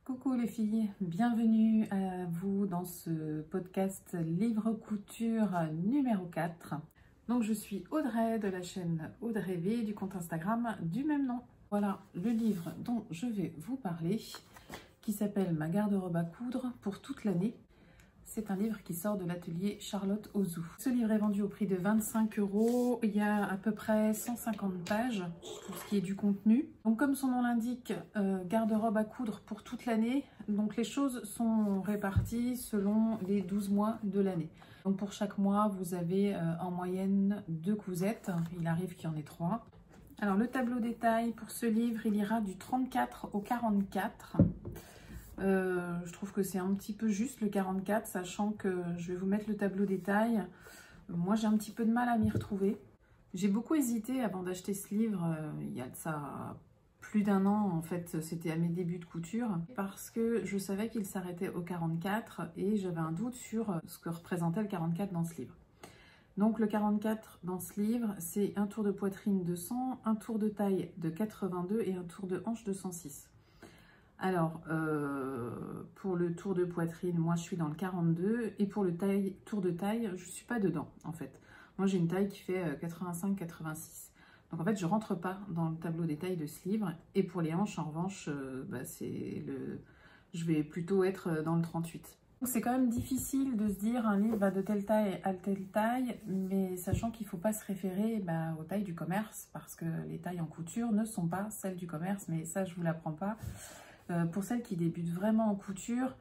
Coucou les filles, bienvenue à vous dans ce podcast Livre Couture numéro 4. Donc je suis Audrey de la chaîne Audrey V du compte Instagram du même nom. Voilà le livre dont je vais vous parler qui s'appelle Ma garde-robe à coudre pour toute l'année. C'est un livre qui sort de l'atelier Charlotte Ozou. Ce livre est vendu au prix de 25 €. Il y a à peu près 150 pages pour ce qui est du contenu. Donc comme son nom l'indique, garde-robe à coudre pour toute l'année. Donc les choses sont réparties selon les 12 mois de l'année. Donc pour chaque mois, vous avez en moyenne 2 cousettes. Il arrive qu'il y en ait 3. Alors le tableau détail pour ce livre, il ira du 34 au 44. Je trouve que c'est un petit peu juste le 44, sachant que je vais vous mettre le tableau détail. Moi, j'ai un petit peu de mal à m'y retrouver. J'ai beaucoup hésité avant d'acheter ce livre, il y a de ça plus d'un an, en fait, c'était à mes débuts de couture, parce que je savais qu'il s'arrêtait au 44 et j'avais un doute sur ce que représentait le 44 dans ce livre. Donc le 44 dans ce livre, c'est un tour de poitrine de 100, un tour de taille de 82 et un tour de hanche de 106. Alors, pour le tour de poitrine, moi je suis dans le 42 et pour le tour de taille, je ne suis pas dedans en fait. Moi j'ai une taille qui fait 85-86. Donc en fait, je ne rentre pas dans le tableau détail de ce livre. Et pour les hanches, en revanche, je vais plutôt être dans le 38. C'est quand même difficile de se dire un livre va de telle taille à telle taille, mais sachant qu'il ne faut pas se référer aux tailles du commerce, parce que les tailles en couture ne sont pas celles du commerce, mais ça je ne vous l'apprends pas. Pour celles qui débutent vraiment en couture,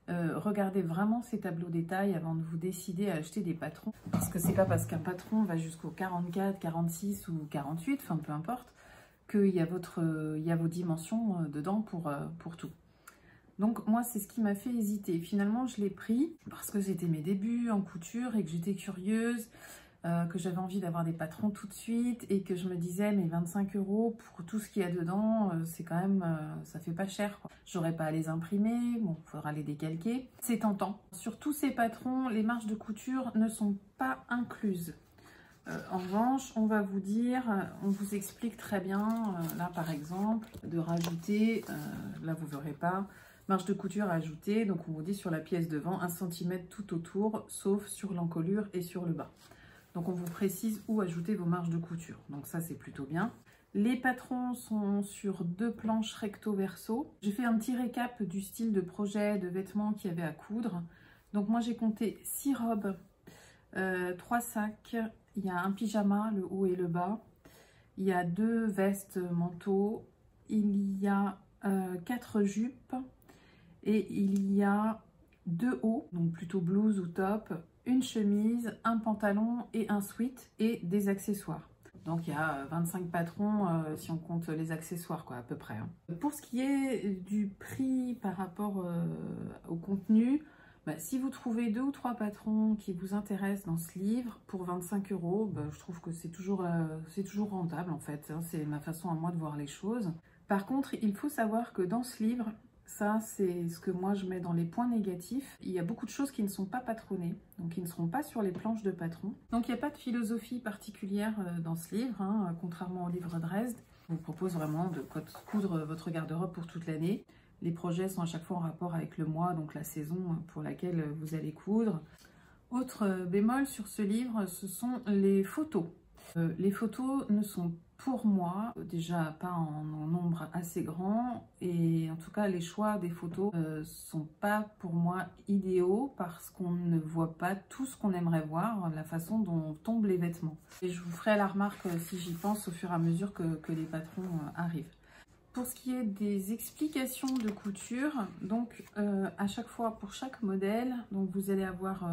regardez vraiment ces tableaux détails avant de vous décider à acheter des patrons. Parce que c'est pas parce qu'un patron va jusqu'au 44, 46 ou 48, enfin peu importe, qu'il y a vos dimensions dedans pour tout. Donc moi, c'est ce qui m'a fait hésiter. Finalement, je l'ai pris parce que c'était mes débuts en couture et que j'étais curieuse, que j'avais envie d'avoir des patrons tout de suite et que je me disais, mais 25 € pour tout ce qu'il y a dedans, c'est quand même, ça fait pas cher. J'aurais pas à les imprimer, bon, il faudra les décalquer. C'est tentant. Sur tous ces patrons, les marges de couture ne sont pas incluses. En revanche, on va vous dire, on vous explique très bien, là par exemple, de rajouter, là vous verrez pas, marge de couture à ajouter, donc on vous dit sur la pièce devant, 1 cm tout autour, sauf sur l'encolure et sur le bas. Donc on vous précise où ajouter vos marges de couture, donc ça c'est plutôt bien. Les patrons sont sur 2 planches recto verso. J'ai fait un petit récap du style de projet de vêtements qu'il y avait à coudre. Donc moi j'ai compté 6 robes, 3 sacs, il y a un pyjama, le haut et le bas, il y a 2 vestes manteaux, il y a 4 jupes et il y a 2 hauts, donc plutôt blouse ou top, une chemise, un pantalon et un sweat et des accessoires. Donc il y a 25 patrons si on compte les accessoires quoi, à peu près. Pour ce qui est du prix par rapport au contenu, si vous trouvez 2 ou 3 patrons qui vous intéressent dans ce livre pour 25 €, je trouve que c'est toujours rentable en fait. C'est ma façon à moi de voir les choses. Par contre, il faut savoir que dans ce livre, ça c'est ce que moi je mets dans les points négatifs, il y a beaucoup de choses qui ne sont pas patronnées, donc qui ne seront pas sur les planches de patron. Donc il n'y a pas de philosophie particulière dans ce livre, contrairement au livre Dresde. Je vous propose vraiment de coudre votre garde-robe pour toute l'année. Les projets sont à chaque fois en rapport avec le mois, donc la saison pour laquelle vous allez coudre. Autre bémol sur ce livre, ce sont les photos. Les photos ne sont pour moi déjà pas en nombre assez grand et en tout cas les choix des photos sont pas pour moi idéaux parce qu'on ne voit pas tout ce qu'on aimerait voir, la façon dont tombent les vêtements. Et je vous ferai la remarque si j'y pense au fur et à mesure que les patrons arrivent. Pour ce qui est des explications de couture, donc à chaque fois pour chaque modèle, donc vous allez avoir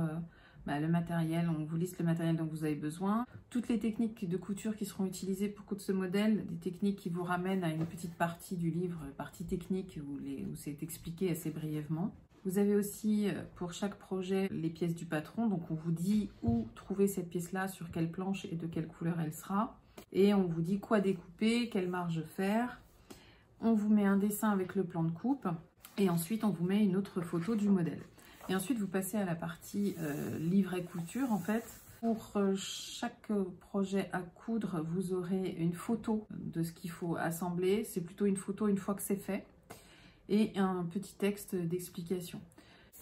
le matériel, on vous liste le matériel dont vous avez besoin, toutes les techniques de couture qui seront utilisées pour coudre ce modèle, des techniques qui vous ramènent à une petite partie du livre, partie technique où c'est expliqué assez brièvement. Vous avez aussi pour chaque projet les pièces du patron, donc on vous dit où trouver cette pièce-là, sur quelle planche et de quelle couleur elle sera. Et on vous dit quoi découper, quelle marge faire. On vous met un dessin avec le plan de coupe et ensuite on vous met une autre photo du modèle. Et ensuite vous passez à la partie livret couture en fait. Pour chaque projet à coudre, vous aurez une photo de ce qu'il faut assembler. C'est plutôt une photo une fois que c'est fait. et un petit texte d'explication.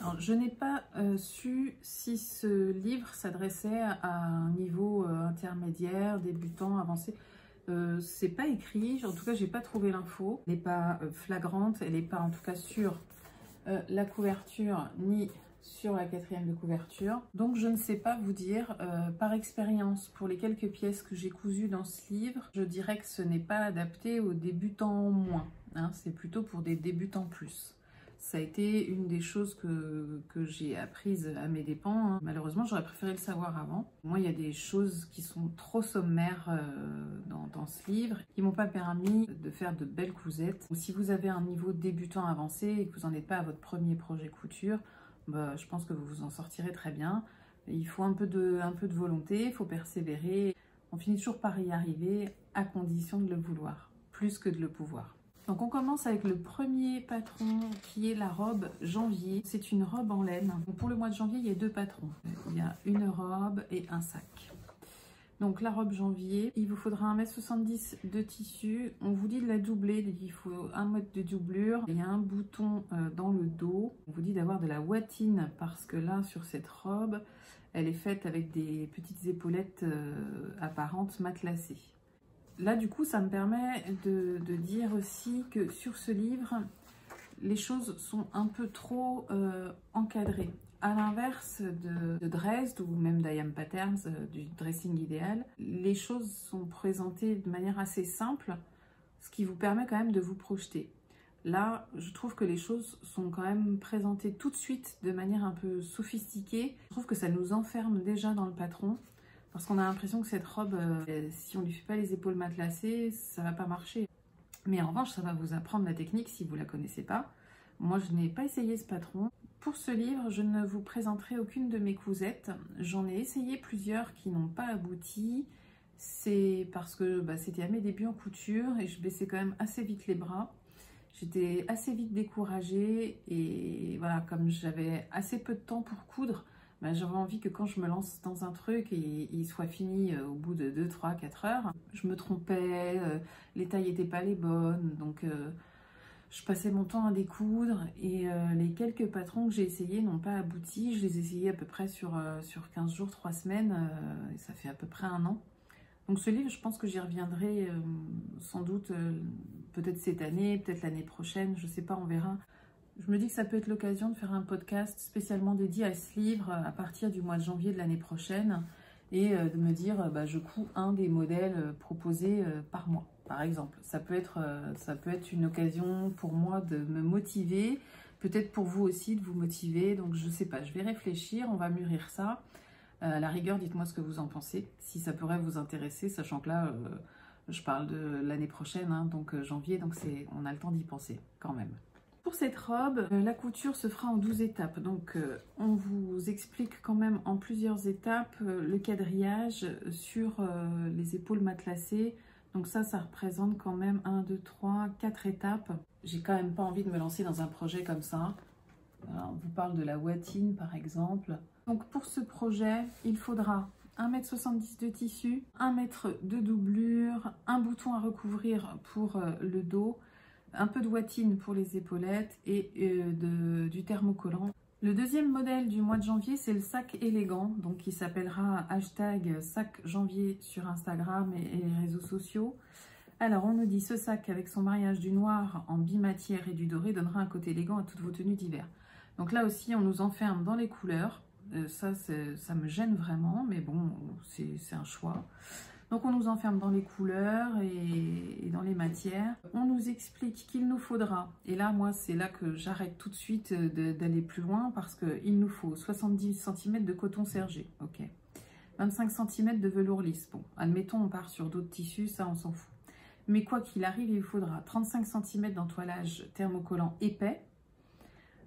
Alors, je n'ai pas su si ce livre s'adressait à un niveau intermédiaire, débutant, avancé. C'est pas écrit, en tout cas j'ai pas trouvé l'info. Elle n'est pas flagrante, elle n'est pas en tout cas sur la couverture ni sur la quatrième de couverture. Donc je ne sais pas vous dire, par expérience, pour les quelques pièces que j'ai cousues dans ce livre, je dirais que ce n'est pas adapté aux débutants moins, hein, c'est plutôt pour des débutants plus. Ça a été une des choses que j'ai apprises à mes dépens, hein. Malheureusement, j'aurais préféré le savoir avant. Moi, il y a des choses qui sont trop sommaires dans ce livre, qui m'ont pas permis de faire de belles cousettes. Ou si vous avez un niveau débutant avancé et que vous n'en êtes pas à votre premier projet couture, bah, je pense que vous vous en sortirez très bien. Il faut un peu de volonté, il faut persévérer. On finit toujours par y arriver à condition de le vouloir, plus que de le pouvoir. Donc on commence avec le premier patron qui est la robe janvier. C'est une robe en laine. Donc pour le mois de janvier, il y a deux patrons. Il y a une robe et un sac. Donc la robe janvier, il vous faudra 1,70 m de tissu. On vous dit de la doubler, il faut 1 mètre de doublure. Il y a un bouton dans le dos. On vous dit d'avoir de la watine parce que là, sur cette robe, elle est faite avec des petites épaulettes apparentes matelassées. Là, du coup, ça me permet de dire aussi que sur ce livre, les choses sont un peu trop encadrées. À l'inverse de Dresde ou même d'I.Am. Patterns, du dressing idéal, les choses sont présentées de manière assez simple, ce qui vous permet quand même de vous projeter. Là, je trouve que les choses sont quand même présentées tout de suite de manière un peu sophistiquée. Je trouve que ça nous enferme déjà dans le patron. Parce qu'on a l'impression que cette robe, si on ne lui fait pas les épaules matelassées, ça ne va pas marcher. Mais en revanche, ça va vous apprendre la technique si vous ne la connaissez pas. Moi, je n'ai pas essayé ce patron. Pour ce livre, je ne vous présenterai aucune de mes cousettes. J'en ai essayé plusieurs qui n'ont pas abouti. C'est parce que c'était à mes débuts en couture et je baissais quand même assez vite les bras. J'étais assez vite découragée et voilà, comme j'avais assez peu de temps pour coudre, j'avais envie que quand je me lance dans un truc, il soit fini au bout de 2, 3, 4 heures. Je me trompais, les tailles n'étaient pas les bonnes, donc je passais mon temps à découdre. Et les quelques patrons que j'ai essayés n'ont pas abouti. Je les ai essayés à peu près sur 15 jours, 3 semaines, et ça fait à peu près 1 an. Donc ce livre, je pense que j'y reviendrai sans doute, peut-être cette année, peut-être l'année prochaine, je ne sais pas, on verra. Je me dis que ça peut être l'occasion de faire un podcast spécialement dédié à ce livre à partir du mois de janvier de l'année prochaine et de me dire, je couds un des modèles proposés par mois, par exemple. Ça peut être une occasion pour moi de me motiver, peut-être pour vous aussi de vous motiver. Donc je ne sais pas, je vais réfléchir, on va mûrir ça. À la rigueur, dites-moi ce que vous en pensez, si ça pourrait vous intéresser, sachant que là, je parle de l'année prochaine, hein, donc janvier, donc on a le temps d'y penser quand même. Pour cette robe, la couture se fera en 12 étapes. Donc, on vous explique quand même en plusieurs étapes le quadrillage sur les épaules matelassées. Donc ça représente quand même 1, 2, 3, 4 étapes. J'ai quand même pas envie de me lancer dans un projet comme ça. Voilà, on vous parle de la watine par exemple. Donc pour ce projet, il faudra 1,70 m de tissu, 1 m de doublure, un bouton à recouvrir pour le dos, un peu de watine pour les épaulettes et du thermocollant. Le deuxième modèle du mois de janvier, c'est le sac élégant, donc qui s'appellera #sac-janvier sur Instagram et les réseaux sociaux. Alors, on nous dit ce sac avec son mariage du noir en bimatière et du doré donnera un côté élégant à toutes vos tenues d'hiver. Donc là aussi, on nous enferme dans les couleurs. Ça me gêne vraiment, mais bon, c'est un choix. Donc on nous enferme dans les couleurs et dans les matières. On nous explique qu'il nous faudra, et là moi c'est là que j'arrête tout de suite d'aller plus loin parce qu'il nous faut 70 cm de coton sergé, ok, 25 cm de velours lisse. Bon, admettons on part sur d'autres tissus, ça on s'en fout. Mais quoi qu'il arrive, il vous faudra 35 cm d'entoilage thermocollant épais.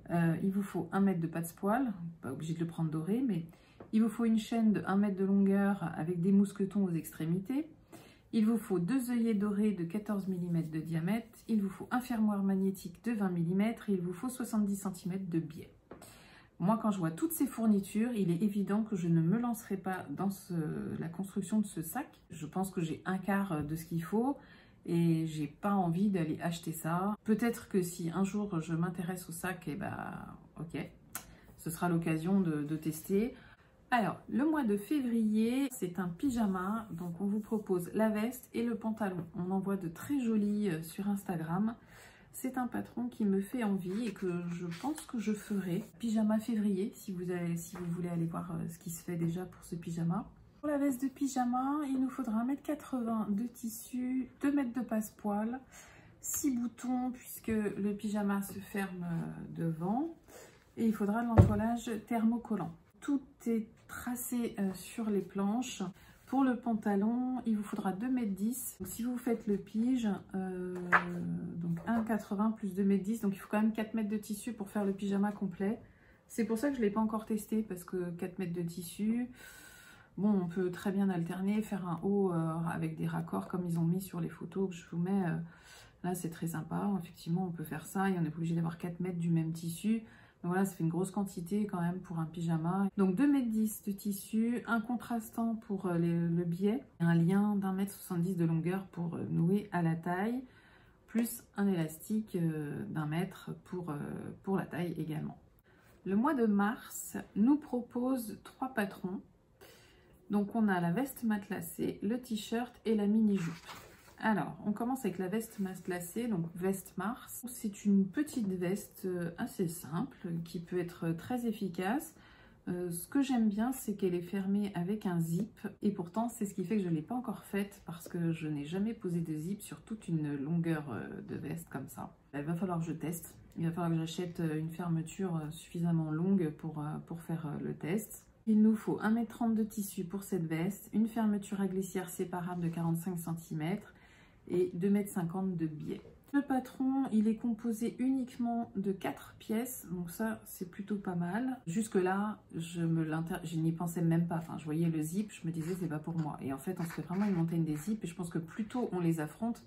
Il vous faut 1 mètre de passe-poil, pas obligé de le prendre doré, mais il vous faut une chaîne de 1 mètre de longueur avec des mousquetons aux extrémités. Il vous faut 2 œillets dorés de 14 mm de diamètre. Il vous faut un fermoir magnétique de 20 mm et il vous faut 70 cm de biais. Moi, quand je vois toutes ces fournitures, il est évident que je ne me lancerai pas dans la construction de ce sac. Je pense que j'ai un quart de ce qu'il faut et j'ai pas envie d'aller acheter ça. Peut-être que si un jour je m'intéresse au sac, et ok, ce sera l'occasion de tester. Alors, le mois de février, c'est un pyjama, donc on vous propose la veste et le pantalon. On en voit de très jolis sur Instagram. C'est un patron qui me fait envie et que je pense que je ferai. Pyjama février, si vous voulez aller voir ce qui se fait déjà pour ce pyjama. Pour la veste de pyjama, il nous faudra 1,80 m de tissu, 2 mètres de passepoil, 6 boutons puisque le pyjama se ferme devant. Et il faudra de l'entoilage thermocollant. Tout est tracé sur les planches. Pour le pantalon, il vous faudra 2,10 m. Donc, si vous faites le pige, donc 1,80 m plus 2,10 m, donc il faut quand même 4 mètres de tissu pour faire le pyjama complet. C'est pour ça que je ne l'ai pas encore testé, parce que 4 mètres de tissu, bon, on peut très bien alterner, faire un haut avec des raccords comme ils ont mis sur les photos que je vous mets. Là, c'est très sympa. Effectivement, on peut faire ça et on n'est pas obligé d'avoir 4 mètres du même tissu. Donc voilà, ça fait une grosse quantité quand même pour un pyjama. Donc 2,10 m de tissu, un contrastant pour le biais, un lien d'1,70 m de longueur pour nouer à la taille, plus un élastique d'1 mètre pour la taille également. Le mois de mars nous propose 3 patrons. Donc on a la veste matelassée, le t-shirt et la mini-jupe. Alors, on commence avec la veste matelassée, donc veste Mars. C'est une petite veste assez simple, qui peut être très efficace. Ce que j'aime bien, c'est qu'elle est fermée avec un zip. Et pourtant, c'est ce qui fait que je ne l'ai pas encore faite, parce que je n'ai jamais posé de zip sur toute une longueur de veste comme ça. Il va falloir que je teste. Il va falloir que j'achète une fermeture suffisamment longue pour faire le test. Il nous faut 1,30 m de tissu pour cette veste, une fermeture à glissière séparable de 45 cm, et 2,50 m de biais. Le patron, il est composé uniquement de 4 pièces, donc ça c'est plutôt pas mal. Jusque là, je n'y pensais même pas. Enfin, je voyais le zip, je me disais c'est pas pour moi. Et en fait, on se fait vraiment une montagne des zips et je pense que plus tôt on les affronte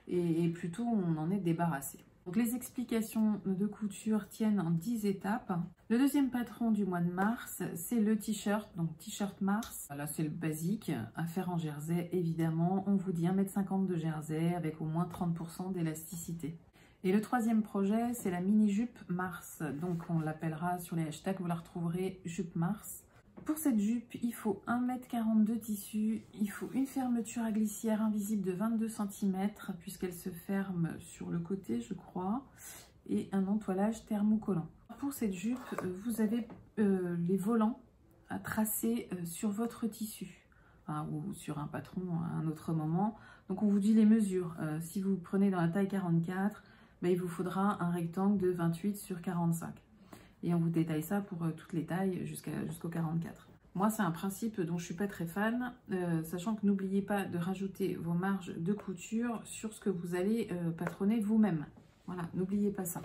et plus tôt on en est débarrassé. Donc les explications de couture tiennent en 10 étapes. Le deuxième patron du mois de mars, c'est le t-shirt, donc t-shirt Mars. Là c'est le basique, à faire en jersey évidemment. On vous dit 1,50 m de jersey avec au moins 30% d'élasticité. Et le troisième projet, c'est la mini-jupe Mars. Donc on l'appellera sur les hashtags, vous la retrouverez jupe Mars. Pour cette jupe, il faut 1,40 m de tissu, il faut une fermeture à glissière invisible de 22 cm puisqu'elle se ferme sur le côté, je crois, et un entoilage thermocollant. Pour cette jupe, vous avez les volants à tracer sur votre tissu, enfin, ou sur un patron à un autre moment. Donc on vous dit les mesures. Si vous prenez dans la taille 44, il vous faudra un rectangle de 28 sur 45. Et on vous détaille ça pour toutes les tailles jusqu'au 44. Moi, c'est un principe dont je ne suis pas très fan, sachant que n'oubliez pas de rajouter vos marges de couture sur ce que vous allez patronner vous-même. Voilà, n'oubliez pas ça.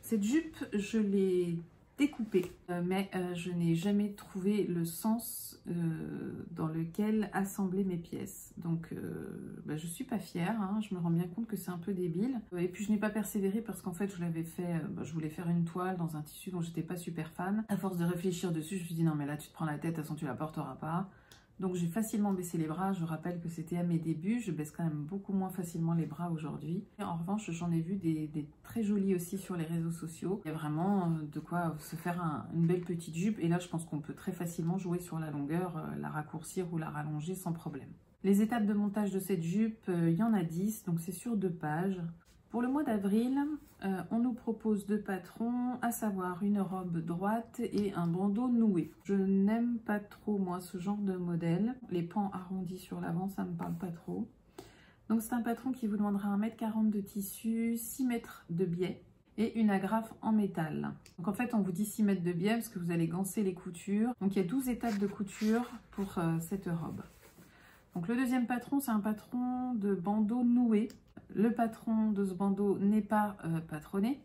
Cette jupe, je l'ai découpée, mais je n'ai jamais trouvé le sens dans lequel assembler mes pièces. Donc, je ne suis pas fière, hein, je me rends bien compte que c'est un peu débile. Et puis, je n'ai pas persévéré parce qu'en fait, je l'avais fait, je voulais faire une toile dans un tissu dont j'étais pas super fan. À force de réfléchir dessus, je me suis dit non, mais là, tu te prends la tête, de toute façon, tu la porteras pas. Donc j'ai facilement baissé les bras, je rappelle que c'était à mes débuts, je baisse quand même beaucoup moins facilement les bras aujourd'hui. En revanche, j'en ai vu des très jolis aussi sur les réseaux sociaux. Il y a vraiment de quoi se faire une belle petite jupe et là je pense qu'on peut très facilement jouer sur la longueur, la raccourcir ou la rallonger sans problème. Les étapes de montage de cette jupe, il y en a 10, donc c'est sur 2 pages. Pour le mois d'avril, on nous propose 2 patrons, à savoir une robe droite et un bandeau noué. Je n'aime pas trop, moi, ce genre de modèle. Les pans arrondis sur l'avant, ça ne me parle pas trop. Donc, c'est un patron qui vous demandera 1,40 m de tissu, 6 mètres de biais et une agrafe en métal. Donc, en fait, on vous dit 6 mètres de biais parce que vous allez ganser les coutures. Donc, il y a 12 étapes de couture pour cette robe. Donc, le deuxième patron, c'est un patron de bandeau noué. Le patron de ce bandeau n'est pas patronné.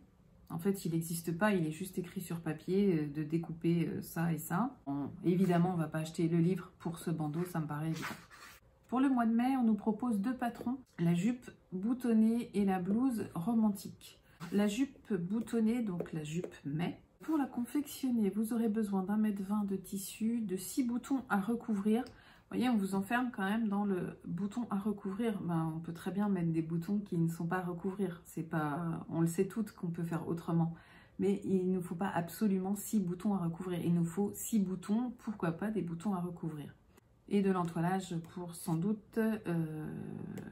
En fait, il n'existe pas, il est juste écrit sur papier de découper ça et ça. Bon, évidemment, on ne va pas acheter le livre pour ce bandeau, ça me paraît évident. Pour le mois de mai, on nous propose 2 patrons, la jupe boutonnée et la blouse romantique. La jupe boutonnée, donc la jupe mai. Pour la confectionner, vous aurez besoin d'1,20 m de tissu, de 6 boutons à recouvrir. voyez, on vous enferme quand même dans le bouton à recouvrir. Ben, on peut très bien mettre des boutons qui ne sont pas à recouvrir. C'est pas, on le sait toutes qu'on peut faire autrement. Mais il ne nous faut pas absolument 6 boutons à recouvrir. Il nous faut 6 boutons, pourquoi pas des boutons à recouvrir. Et de l'entoilage pour sans doute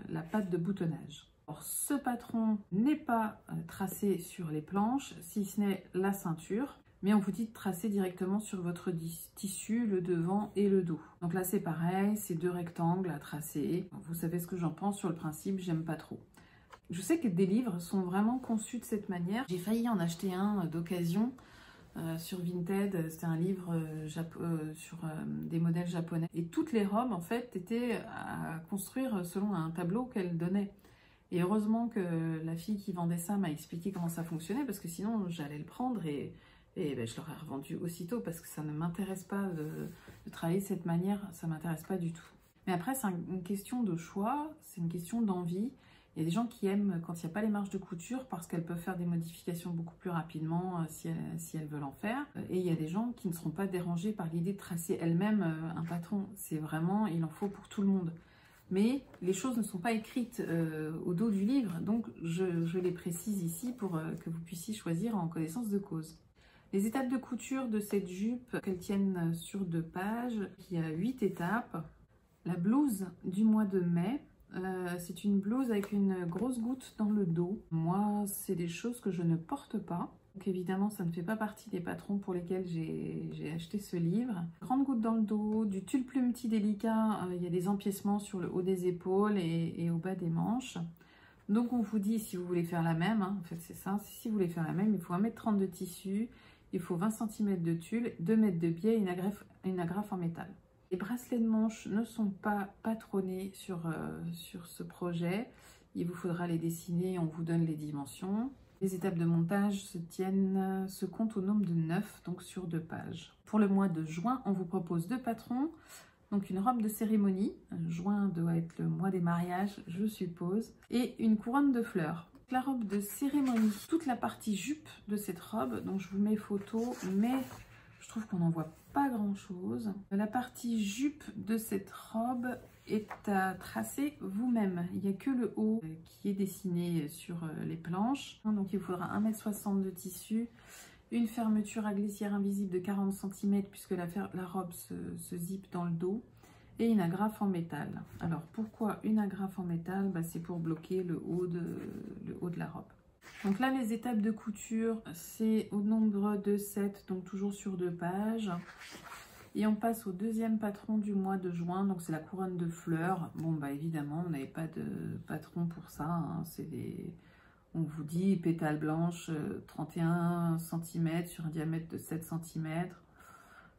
la patte de boutonnage. Alors, ce patron n'est pas tracé sur les planches, si ce n'est la ceinture. Mais on vous dit de tracer directement sur votre tissu, le devant et le dos. Donc là, c'est pareil, c'est 2 rectangles à tracer. Vous savez ce que j'en pense sur le principe, j'aime pas trop. Je sais que des livres sont vraiment conçus de cette manière. J'ai failli en acheter un d'occasion sur Vinted. C'était un livre sur des modèles japonais. Et toutes les robes, en fait, étaient à construire selon un tableau qu'elle donnait. Et heureusement que la fille qui vendait ça m'a expliqué comment ça fonctionnait, parce que sinon, j'allais le prendre et ben, je l'aurais revendu aussitôt parce que ça ne m'intéresse pas de travailler de cette manière, ça ne m'intéresse pas du tout. Mais après, c'est une question de choix, c'est une question d'envie. Il y a des gens qui aiment quand il n'y a pas les marges de couture parce qu'elles peuvent faire des modifications beaucoup plus rapidement si elles veulent en faire. Et il y a des gens qui ne seront pas dérangés par l'idée de tracer elles-mêmes un patron. C'est vraiment, il en faut pour tout le monde. Mais les choses ne sont pas écrites au dos du livre, donc je les précise ici pour que vous puissiez choisir en connaissance de cause. Les étapes de couture de cette jupe, qu'elles tiennent sur 2 pages, il y a 8 étapes. La blouse du mois de mai, c'est une blouse avec une grosse goutte dans le dos. Moi, c'est des choses que je ne porte pas. Donc évidemment, ça ne fait pas partie des patrons pour lesquels j'ai acheté ce livre. Grande goutte dans le dos, du tulle plumetis délicat, il y a des empiècements sur le haut des épaules et au bas des manches. Donc on vous dit, si vous voulez faire la même, hein, en fait c'est ça, si vous voulez faire la même, il faut 1,30 m de tissu, il faut 20 cm de tulle, 2 mètres de biais et une agrafe en métal. Les bracelets de manche ne sont pas patronnés sur ce projet. Il vous faudra les dessiner, on vous donne les dimensions. Les étapes de montage se comptent au nombre de 9, donc sur 2 pages. Pour le mois de juin, on vous propose 2 patrons. Donc une robe de cérémonie, juin doit être le mois des mariages, je suppose, et une couronne de fleurs. La robe de cérémonie, toute la partie jupe de cette robe, donc je vous mets photo, mais je trouve qu'on n'en voit pas grand chose. La partie jupe de cette robe est à tracer vous-même. Il n'y a que le haut qui est dessiné sur les planches. Donc il vous faudra 1,60 m de tissu, une fermeture à glissière invisible de 40 cm puisque la robe se zippe dans le dos et une agrafe en métal. Alors pourquoi une agrafe en métal? C'est pour bloquer le haut de la robe. Donc là, les étapes de couture, c'est au nombre de 7, donc toujours sur 2 pages. Et on passe au deuxième patron du mois de juin, donc c'est la couronne de fleurs. Bon, évidemment, on n'avait pas de patron pour ça, hein. On vous dit pétales blanches, 31 cm sur un diamètre de 7 cm.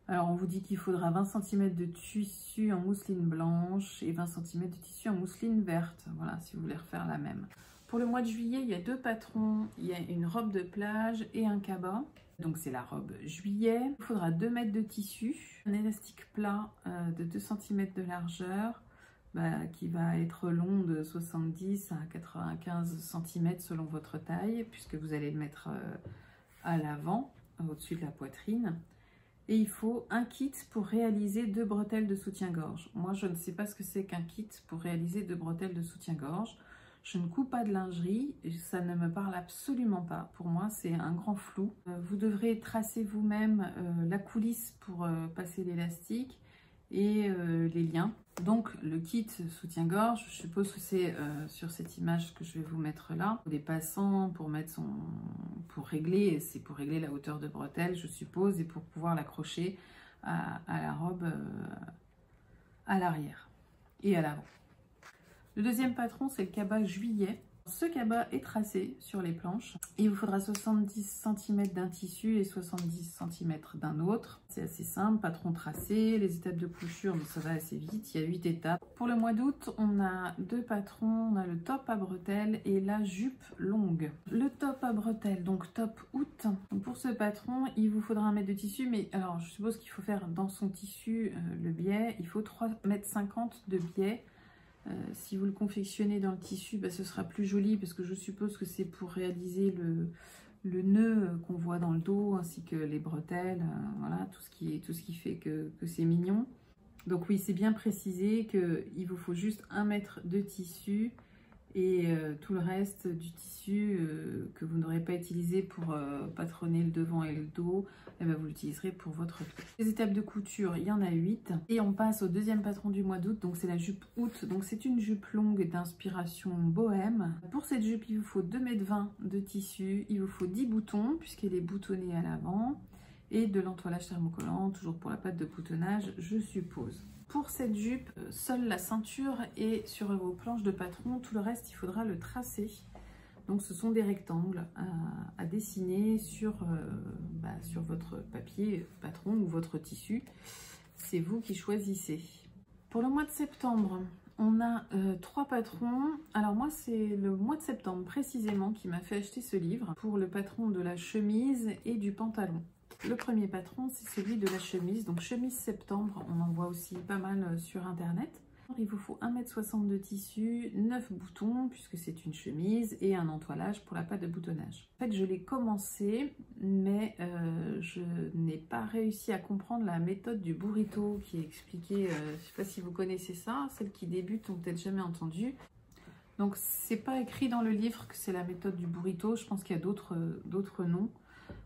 Alors, on vous dit qu'il faudra 20 cm de tissu en mousseline blanche et 20 cm de tissu en mousseline verte. Voilà, si vous voulez refaire la même. Pour le mois de juillet, il y a 2 patrons. Il y a une robe de plage et un cabas. Donc, c'est la robe juillet. Il faudra 2 mètres de tissu, un élastique plat de 2 cm de largeur qui va être long de 70 à 95 cm selon votre taille, puisque vous allez le mettre à l'avant, au-dessus de la poitrine. Et il faut un kit pour réaliser 2 bretelles de soutien-gorge. Moi, je ne sais pas ce que c'est qu'un kit pour réaliser 2 bretelles de soutien-gorge. Je ne coupe pas de lingerie, ça ne me parle absolument pas. Pour moi, c'est un grand flou. Vous devrez tracer vous-même la coulisse pour passer l'élastique et les liens. Donc, le kit soutien-gorge, je suppose que c'est sur cette image que je vais vous mettre là. Des passants pour mettre régler, c'est pour régler la hauteur de bretelle, je suppose, et pour pouvoir l'accrocher à la robe à l'arrière et à l'avant. Le deuxième patron, c'est le cabas juillet. Ce cabas est tracé sur les planches. Il vous faudra 70 cm d'un tissu et 70 cm d'un autre. C'est assez simple, patron tracé, les étapes de couture, mais ça va assez vite, il y a 8 étapes. Pour le mois d'août, on a 2 patrons, on a le top à bretelles et la jupe longue. Le top à bretelles, donc top août. Donc pour ce patron, il vous faudra 1 mètre de tissu, mais alors je suppose qu'il faut faire dans son tissu le biais, il faut 3,50 m de biais. Si vous le confectionnez dans le tissu, ce sera plus joli parce que je suppose que c'est pour réaliser le nœud qu'on voit dans le dos ainsi que les bretelles, voilà, tout ce qui fait que c'est mignon. Donc oui, c'est bien précisé qu'il vous faut juste 1 mètre de tissu et tout le reste du tissu que vous n'aurez pas utilisé pour patronner le devant et le dos, eh bien, vous l'utiliserez pour votre dos. Les étapes de couture, il y en a 8. Et on passe au deuxième patron du mois d'août, donc c'est la jupe août. Donc c'est une jupe longue d'inspiration bohème. Pour cette jupe, il vous faut 2,20 m de tissu, il vous faut 10 boutons puisqu'elle est boutonnée à l'avant. Et de l'entoilage thermocollant, toujours pour la pâte de boutonnage, je suppose. Pour cette jupe, seule la ceinture est sur vos planches de patron, tout le reste, il faudra le tracer. Donc ce sont des rectangles à dessiner sur votre papier patron ou votre tissu. C'est vous qui choisissez. Pour le mois de septembre, on a 3 patrons. Alors moi, c'est le mois de septembre précisément qui m'a fait acheter ce livre pour le patron de la chemise et du pantalon. Le premier patron, c'est celui de la chemise, donc chemise septembre, on en voit aussi pas mal sur internet. Il vous faut 1,60 m de tissu, 9 boutons puisque c'est une chemise et un entoilage pour la pâte de boutonnage. En fait, je l'ai commencé, mais je n'ai pas réussi à comprendre la méthode du burrito qui est expliquée, je ne sais pas si vous connaissez ça, celles qui débutent n'ont peut-être jamais entendu. Donc c'est pas écrit dans le livre que c'est la méthode du burrito, je pense qu'il y a d'autres noms.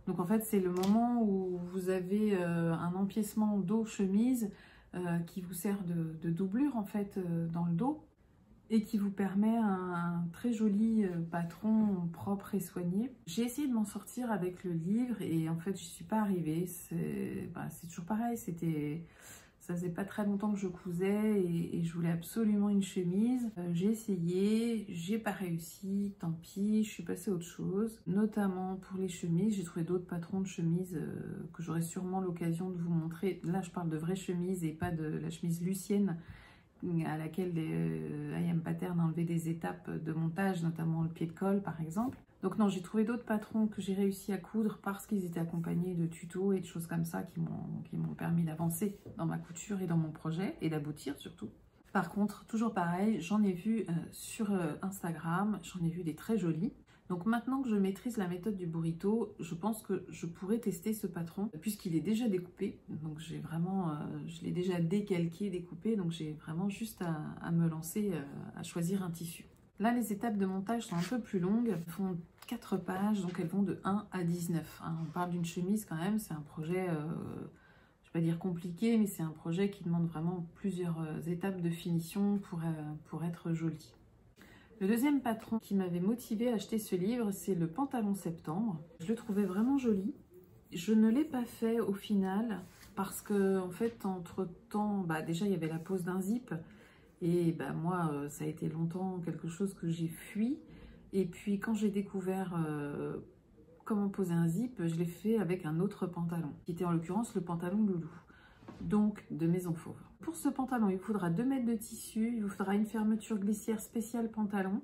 Donc en fait, c'est le moment où vous avez un empiècement dos chemise qui vous sert de doublure en fait dans le dos et qui vous permet un très joli patron propre et soigné. J'ai essayé de m'en sortir avec le livre et en fait, j'y suis pas arrivée. C'est toujours pareil, ça faisait pas très longtemps que je cousais et je voulais absolument une chemise. J'ai essayé, j'ai pas réussi, tant pis, je suis passée à autre chose. Notamment pour les chemises, j'ai trouvé d'autres patrons de chemises que j'aurai sûrement l'occasion de vous montrer. Là, je parle de vraies chemises et pas de la chemise Lucienne à laquelle I.M. Pattern a enlevé des étapes de montage, notamment le pied de colle par exemple. Donc non, j'ai trouvé d'autres patrons que j'ai réussi à coudre parce qu'ils étaient accompagnés de tutos et de choses comme ça qui m'ont permis d'avancer dans ma couture et dans mon projet et d'aboutir surtout. Par contre, toujours pareil, j'en ai vu sur Instagram, j'en ai vu des très jolis. Donc maintenant que je maîtrise la méthode du burrito, je pense que je pourrais tester ce patron puisqu'il est déjà découpé. Donc j'ai vraiment, je l'ai déjà décalqué, découpé, donc j'ai vraiment juste à me lancer à choisir un tissu. Là, les étapes de montage sont un peu plus longues, elles font 4 pages, donc elles vont de 1 à 19. Hein. On parle d'une chemise quand même, c'est un projet, je ne vais pas dire compliqué, mais c'est un projet qui demande vraiment plusieurs étapes de finition pour être joli. Le deuxième patron qui m'avait motivé à acheter ce livre, c'est le pantalon septembre. Je le trouvais vraiment joli. Je ne l'ai pas fait au final parce que, en fait, entre-temps, déjà il y avait la pose d'un zip. Et moi, ça a été longtemps quelque chose que j'ai fui. Et puis quand j'ai découvert comment poser un zip, je l'ai fait avec un autre pantalon, qui était en l'occurrence le pantalon Loulou, donc de Maison Fauve. Pour ce pantalon, il vous faudra 2 mètres de tissu, il vous faudra une fermeture glissière spéciale pantalon,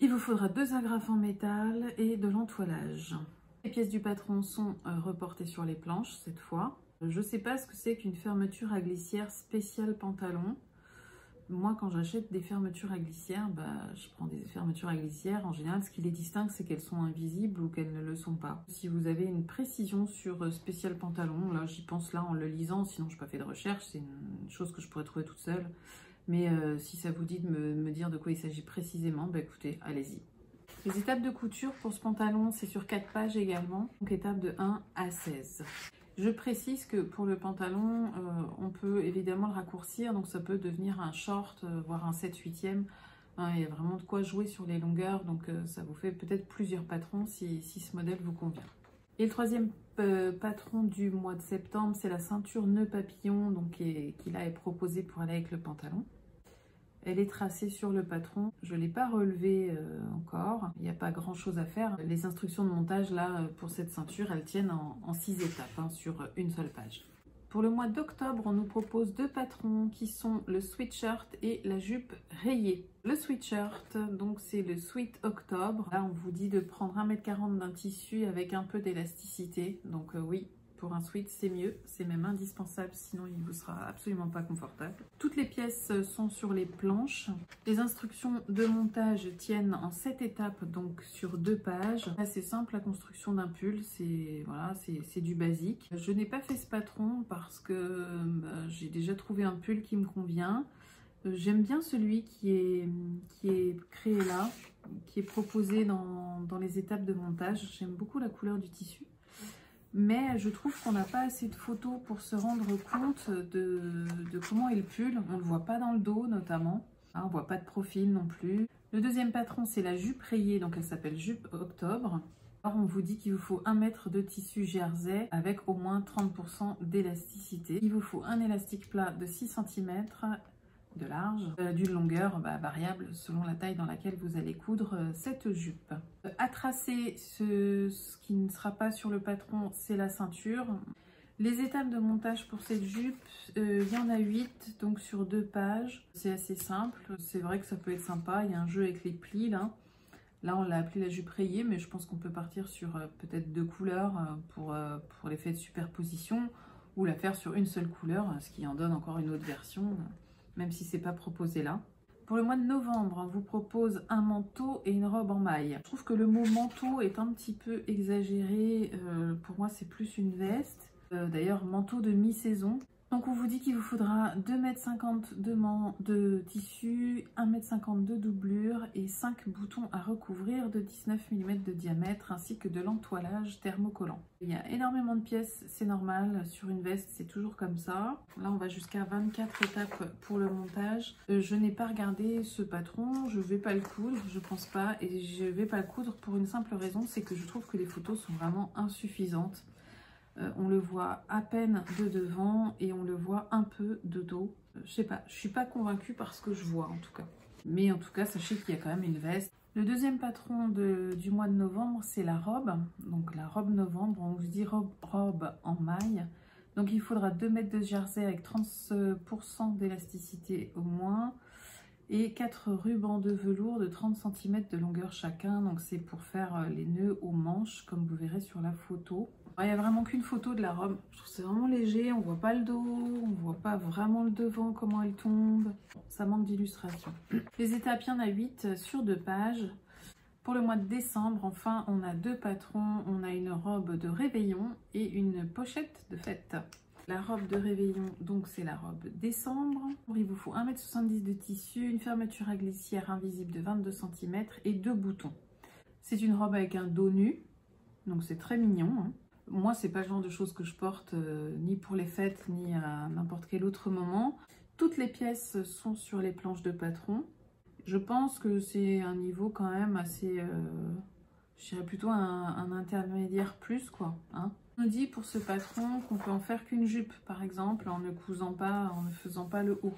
il vous faudra 2 agrafes en métal et de l'entoilage. Les pièces du patron sont reportées sur les planches cette fois. Je ne sais pas ce que c'est qu'une fermeture à glissière spéciale pantalon. Moi, quand j'achète des fermetures à glissière, je prends des fermetures à glissière. En général, ce qui les distingue, c'est qu'elles sont invisibles ou qu'elles ne le sont pas. Si vous avez une précision sur spécial pantalon, là, j'y pense là en le lisant. Sinon, je n'ai pas fait de recherche. C'est une chose que je pourrais trouver toute seule. Mais si ça vous dit de me dire de quoi il s'agit précisément, écoutez, allez-y. Les étapes de couture pour ce pantalon, c'est sur 4 pages également. Donc, étape de 1 à 16. Je précise que pour le pantalon, on peut évidemment le raccourcir, donc ça peut devenir un short, voire un 7/8e. Il y a vraiment de quoi jouer sur les longueurs, donc ça vous fait peut-être plusieurs patrons si ce modèle vous convient. Et le troisième patron du mois de septembre, c'est la ceinture nœud papillon, donc qui là est proposée pour aller avec le pantalon. Elle est tracée sur le patron. Je ne l'ai pas relevée encore. Il n'y a pas grand chose à faire. Les instructions de montage là pour cette ceinture, elles tiennent en 6 étapes sur une seule page. Pour le mois d'octobre, on nous propose 2 patrons qui sont le sweatshirt et la jupe rayée. Le sweatshirt, donc c'est le Sweet Octobre. Là, on vous dit de prendre 1,40 m d'un tissu avec un peu d'élasticité. Donc oui, pour un sweat, c'est mieux. C'est même indispensable, sinon il ne vous sera absolument pas confortable. Toutes les pièces sont sur les planches. Les instructions de montage tiennent en 7 étapes, donc sur 2 pages. Assez simple la construction d'un pull, c'est voilà, c'est du basique. Je n'ai pas fait ce patron parce que j'ai déjà trouvé un pull qui me convient. J'aime bien celui qui est créé là, qui est proposé dans les étapes de montage. J'aime beaucoup la couleur du tissu. Mais je trouve qu'on n'a pas assez de photos pour se rendre compte de comment est le pull. On ne le voit pas dans le dos notamment. Hein, on ne voit pas de profil non plus. Le deuxième patron, c'est la jupe rayée, donc elle s'appelle jupe octobre. Alors on vous dit qu'il vous faut 1 mètre de tissu jersey avec au moins 30% d'élasticité. Il vous faut un élastique plat de 6 cm de large, d'une longueur variable selon la taille dans laquelle vous allez coudre cette jupe. À tracer, ce qui ne sera pas sur le patron, c'est la ceinture. Les étapes de montage pour cette jupe, il y en a 8, donc sur 2 pages. C'est assez simple, c'est vrai que ça peut être sympa, il y a un jeu avec les plis là. Là, on l'a appelé la jupe rayée, mais je pense qu'on peut partir sur peut-être 2 couleurs pour l'effet de superposition, ou la faire sur une seule couleur, ce qui en donne encore une autre version, même si c'est pas proposé là. Pour le mois de novembre, on vous propose un manteau et une robe en maille. Je trouve que le mot manteau est un petit peu exagéré. Pour moi, c'est plus une veste. D'ailleurs, manteau de mi-saison. Donc on vous dit qu'il vous faudra 2,50 m de tissu, 1,50 m de doublure et 5 boutons à recouvrir de 19 mm de diamètre, ainsi que de l'entoilage thermocollant. Il y a énormément de pièces, c'est normal, sur une veste c'est toujours comme ça. Là on va jusqu'à 24 étapes pour le montage. Je n'ai pas regardé ce patron, je ne vais pas le coudre, je pense pas, et je ne vais pas le coudre pour une simple raison, c'est que je trouve que les photos sont vraiment insuffisantes. On le voit à peine de devant et on le voit un peu de dos. Je sais pas, je suis pas convaincue par ce que je vois en tout cas. Mais en tout cas, sachez qu'il y a quand même une veste. Le deuxième patron du mois de novembre, c'est la robe. Donc la robe novembre, on vous dit robe en maille. Donc il faudra 2 mètres de jersey avec 30% d'élasticité au moins. Et 4 rubans de velours de 30 cm de longueur chacun. Donc c'est pour faire les nœuds aux manches, comme vous verrez sur la photo. Il n'y a vraiment qu'une photo de la robe. Je trouve que c'est vraiment léger, on voit pas le dos, on voit pas vraiment le devant, comment elle tombe. Bon, ça manque d'illustration. Les étapes, il y en a 8 sur 2 pages. Pour le mois de décembre, enfin, on a 2 patrons. On a une robe de réveillon et une pochette de fête. La robe de réveillon, donc c'est la robe décembre. Il vous faut 1,70 m de tissu, une fermeture à glissière invisible de 22 cm et 2 boutons. C'est une robe avec un dos nu, donc c'est très mignon, hein. Moi, c'est pas le genre de choses que je porte ni pour les fêtes, ni à n'importe quel autre moment. Toutes les pièces sont sur les planches de patron. Je pense que c'est un niveau quand même assez, je dirais plutôt un intermédiaire plus, quoi. Hein. On nous dit pour ce patron qu'on peut en faire qu'une jupe, par exemple, en ne cousant pas, en ne faisant pas le haut.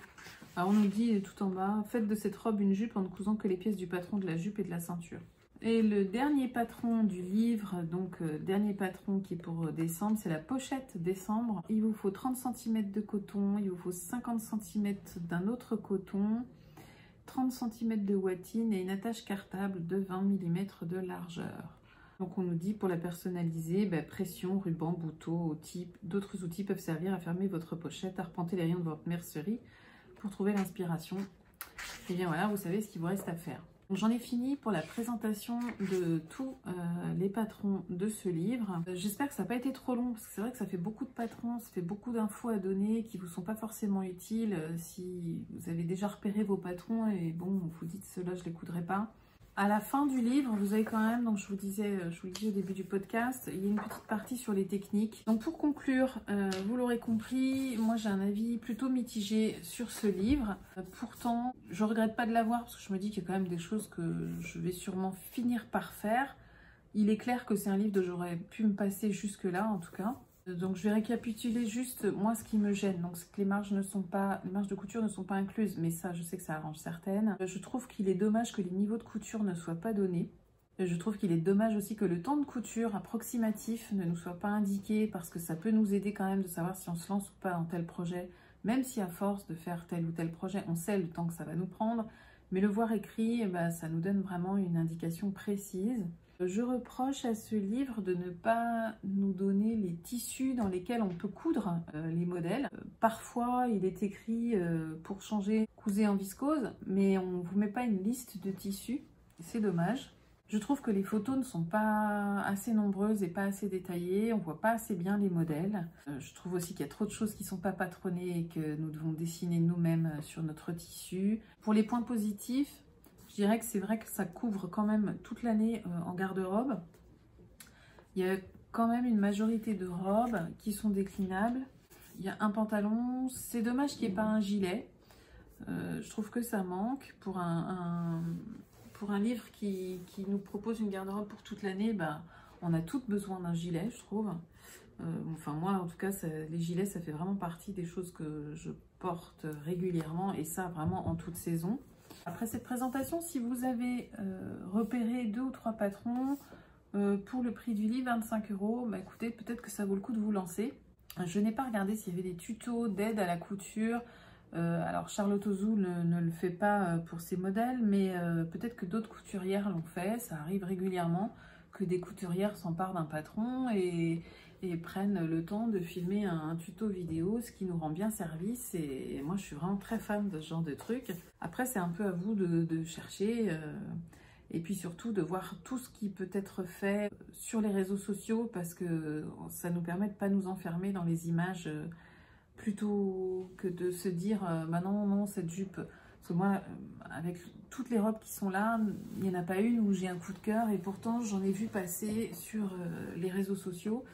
Alors on nous dit tout en bas, faites de cette robe une jupe en ne cousant que les pièces du patron de la jupe et de la ceinture. Et le dernier patron du livre, donc dernier patron qui est pour décembre, c'est la pochette décembre. Il vous faut 30 cm de coton, il vous faut 50 cm d'un autre coton, 30 cm de watine et une attache cartable de 20 mm de largeur. Donc on nous dit pour la personnaliser, pression, ruban, bouton, d'autres outils peuvent servir à fermer votre pochette, arpenter les rayons de votre mercerie pour trouver l'inspiration. Et bien voilà, vous savez ce qu'il vous reste à faire. J'en ai fini pour la présentation de tous les patrons de ce livre. J'espère que ça n'a pas été trop long, parce que c'est vrai que ça fait beaucoup de patrons, ça fait beaucoup d'infos à donner qui ne vous sont pas forcément utiles si vous avez déjà repéré vos patrons et bon, vous vous dites ceux-là je ne les coudrai pas. À la fin du livre, vous avez quand même, donc je vous le disais au début du podcast, il y a une petite partie sur les techniques. Donc pour conclure, vous l'aurez compris, moi j'ai un avis plutôt mitigé sur ce livre. Pourtant, je regrette pas de l'avoir parce que je me dis qu'il y a quand même des choses que je vais sûrement finir par faire. Il est clair que c'est un livre dont j'aurais pu me passer jusque-là en tout cas. Donc je vais récapituler juste moi ce qui me gêne. Donc c'est que les marges de couture ne sont pas incluses, mais ça je sais que ça arrange certaines. Je trouve qu'il est dommage que les niveaux de couture ne soient pas donnés. Je trouve qu'il est dommage aussi que le temps de couture approximatif ne nous soit pas indiqué parce que ça peut nous aider quand même de savoir si on se lance ou pas dans tel projet, même si à force de faire tel ou tel projet, on sait le temps que ça va nous prendre. Mais le voir écrit, ça nous donne vraiment une indication précise. Je reproche à ce livre de ne pas nous donner les tissus dans lesquels on peut coudre les modèles. Parfois, il est écrit pour changer, cousez en viscose, mais on ne vous met pas une liste de tissus. C'est dommage. Je trouve que les photos ne sont pas assez nombreuses et pas assez détaillées. On ne voit pas assez bien les modèles. Je trouve aussi qu'il y a trop de choses qui ne sont pas patronnées et que nous devons dessiner nous-mêmes sur notre tissu. Pour les points positifs, je dirais que c'est vrai que ça couvre quand même toute l'année en garde-robe. Il y a quand même une majorité de robes qui sont déclinables. Il y a un pantalon. C'est dommage qu'il n'y ait pas un gilet. Je trouve que ça manque pour un livre qui nous propose une garde-robe pour toute l'année. Bah, on a toutes besoin d'un gilet, je trouve. Enfin, moi, en tout cas, les gilets, ça fait vraiment partie des choses que je porte régulièrement, et ça, vraiment en toute saison. Après cette présentation, si vous avez repéré 2 ou 3 patrons pour le prix du livre, 25 €, bah, écoutez, peut-être que ça vaut le coup de vous lancer. Je n'ai pas regardé s'il y avait des tutos d'aide à la couture. Alors Charlotte Ozou ne le fait pas pour ses modèles, mais peut-être que d'autres couturières l'ont fait. Ça arrive régulièrement que des couturières s'emparent d'un patron et prennent le temps de filmer un tuto vidéo, ce qui nous rend bien service. Et moi, je suis vraiment très fan de ce genre de trucs. Après, c'est un peu à vous de chercher et puis surtout de voir tout ce qui peut être fait sur les réseaux sociaux, parce que ça nous permet de ne pas nous enfermer dans les images plutôt que de se dire bah non, non, cette jupe. Parce que moi, avec toutes les robes qui sont là, il n'y en a pas une où j'ai un coup de cœur, et pourtant j'en ai vu passer sur les réseaux sociaux.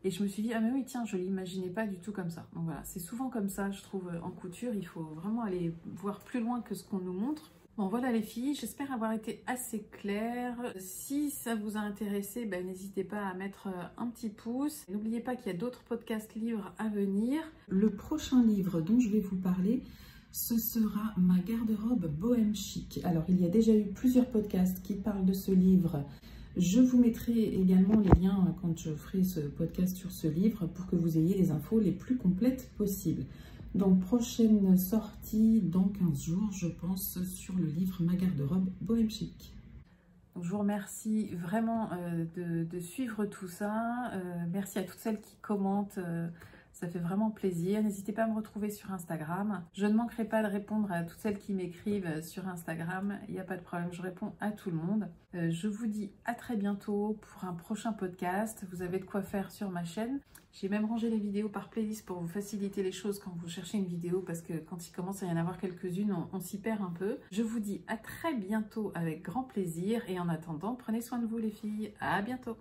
Et je me suis dit, ah mais oui, tiens, je ne l'imaginais pas du tout comme ça. Donc voilà, c'est souvent comme ça, je trouve, en couture. Il faut vraiment aller voir plus loin que ce qu'on nous montre. Bon, voilà les filles, j'espère avoir été assez claire. Si ça vous a intéressé, ben, n'hésitez pas à mettre un petit pouce. N'oubliez pas qu'il y a d'autres podcasts livres à venir. Le prochain livre dont je vais vous parler, ce sera Ma garde-robe bohème chic. Alors, il y a déjà eu plusieurs podcasts qui parlent de ce livre. Je vous mettrai également les liens quand je ferai ce podcast sur ce livre pour que vous ayez les infos les plus complètes possibles. Donc, prochaine sortie dans 15 jours, je pense, sur le livre Ma garde-robe bohème chic. Donc, je vous remercie vraiment de suivre tout ça. Merci à toutes celles qui commentent. Ça fait vraiment plaisir. N'hésitez pas à me retrouver sur Instagram. Je ne manquerai pas de répondre à toutes celles qui m'écrivent sur Instagram. Il n'y a pas de problème, je réponds à tout le monde. Je vous dis à très bientôt pour un prochain podcast. Vous avez de quoi faire sur ma chaîne. J'ai même rangé les vidéos par playlist pour vous faciliter les choses quand vous cherchez une vidéo, parce que quand il commence à y en avoir quelques-unes, on s'y perd un peu. Je vous dis à très bientôt avec grand plaisir, et en attendant, prenez soin de vous les filles. À bientôt.